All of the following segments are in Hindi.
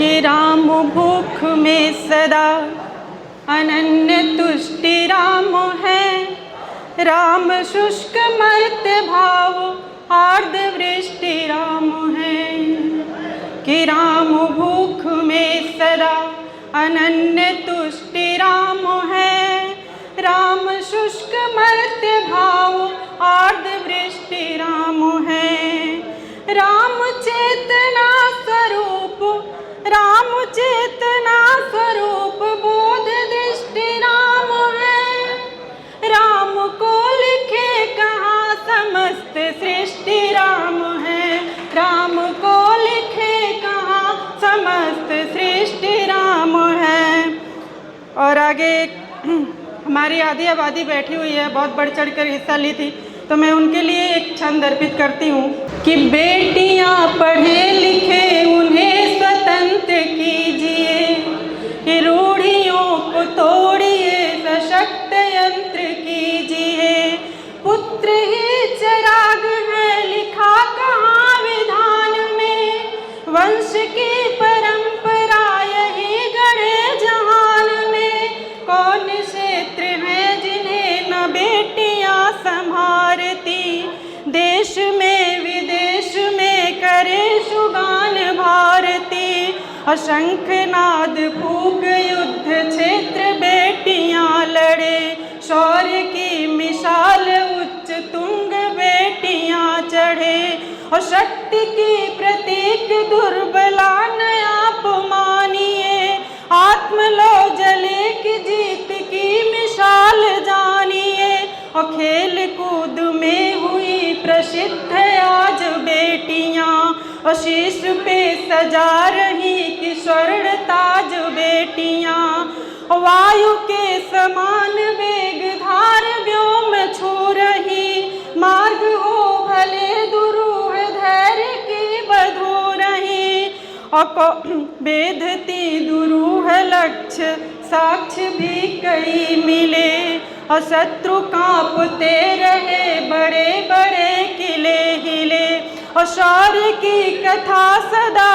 कि राम भूख में सदा अनन्य तुष्टि राम है। राम शुष्क मर्त भाव आर्द वृष्टि राम है। कि राम भूख में सदा अनन्य तुष्टि राम है। राम शुष्क मर्त भाव आर्द वृष्टि राम है। राम चेतना स्वरूप, राम चेतना स्वरूप बोध दृष्टि राम है। राम को लिखे कहाँ समस्त सृष्टि राम है। राम को लिखे कहाँ समस्त सृष्टि राम है। और आगे हमारी आधी आबादी बैठी हुई है, बहुत बढ़ चढ़ कर हिस्सा ली थी, तो मैं उनके लिए एक छंद अर्पित करती हूँ कि बेटियाँ पढ़े लिखे उन्हें स्वतंत्र कीजिए, कि रूढ़ियों को तोड़िए सशक्त यंत्र कीजिए। पुत्र ही चिराग है लिखा कहाँ विधान में, वंश की परंपरा यही गढ़े जहान में। कौन क्षेत्र है जिन्हें न बेटियां संभारती, देश में विदेश में करे सुगान भारती। शंखनाद फूक युद्ध क्षेत्र बेटियां लड़े, शौर्य की मिसाल उच्च तुंग बेटियां चढ़े। और शक्ति की प्रतीक दुर्बला न आप मानिए, आत्मलो जले की जीत की मिसाल जानिए। और खेल कूद में हुई प्रसिद्ध आज बेटियां, और शीश पे सजा रही कि स्वर्ण ताज बेटियां। वायु के समान वेग धार व्योम छू रही, मार्ग हो भले दुरूह धैर्य की बधू रही। और बेधती दुरूह लक्ष्य साक्ष्य भी कई मिले, और शत्रु कांपते रहे बड़े बड़े किले हिले। और शौर्य की कथा सदा,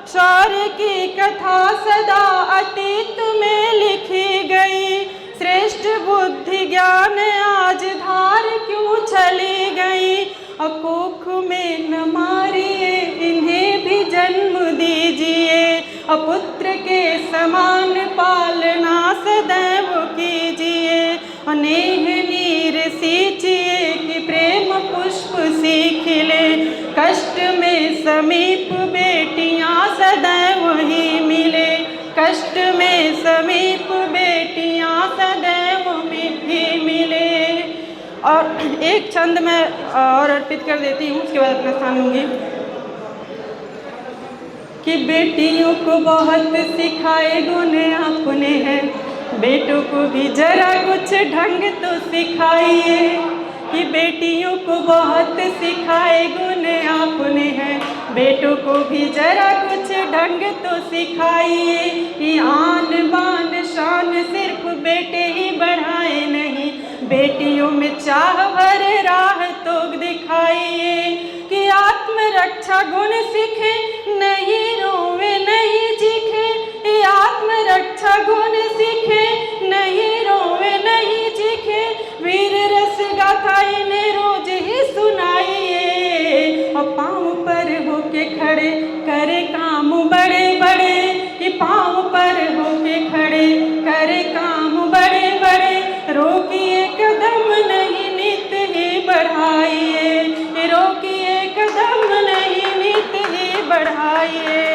शौर्य की कथा सदा अतीत में लिखी गई। श्रेष्ठ बुद्धि ज्ञान आज धार क्यों चली गई। और कोख में न मारिए इन्हें भी जन्म दीजिए, और पुत्र के समान पालना सदैव कीजिए। और नेह नीर सींचिए कि प्रेम पुष्प सी खिले, कष्ट में समीप बेटियां सदैव ही मिले। कष्ट में समीप बेटियां सदैव ही मिले। और एक छंद मैं और अर्पित कर देती हूँ, उसके बाद अपना स्थान लूँगी। कि बेटियों को बहुत सिखाए गुण आपने हैं, बेटों को भी जरा कुछ ढंग तो सिखाइए। कि बेटियों को बहुत सिखाए गुण आपने हैं, बेटों को भी जरा कुछ ढंग तो सिखाइए। कि आन बान शान सिर्फ बेटे ही बढ़ाए नहीं, बेटियों में चाह भर राह तो दिखाइए। कि आत्मरक्षा गुण सीखे नहीं रोवे नहीं चीखे, आत्मरक्षा गुण सीखे नहीं रोवे नहीं चीखे। वीर रस गाथा इन्हें रोज ही सुनाइए, और पाँव पर होके खड़े करे काम बड़े बड़े। कि पाँव पर होके खड़े करे काम बड़े बड़े। रोकिए कदम नहीं नित ही बढ़ाइए, रोकिए कदम नहीं नित ही बढ़ाइए।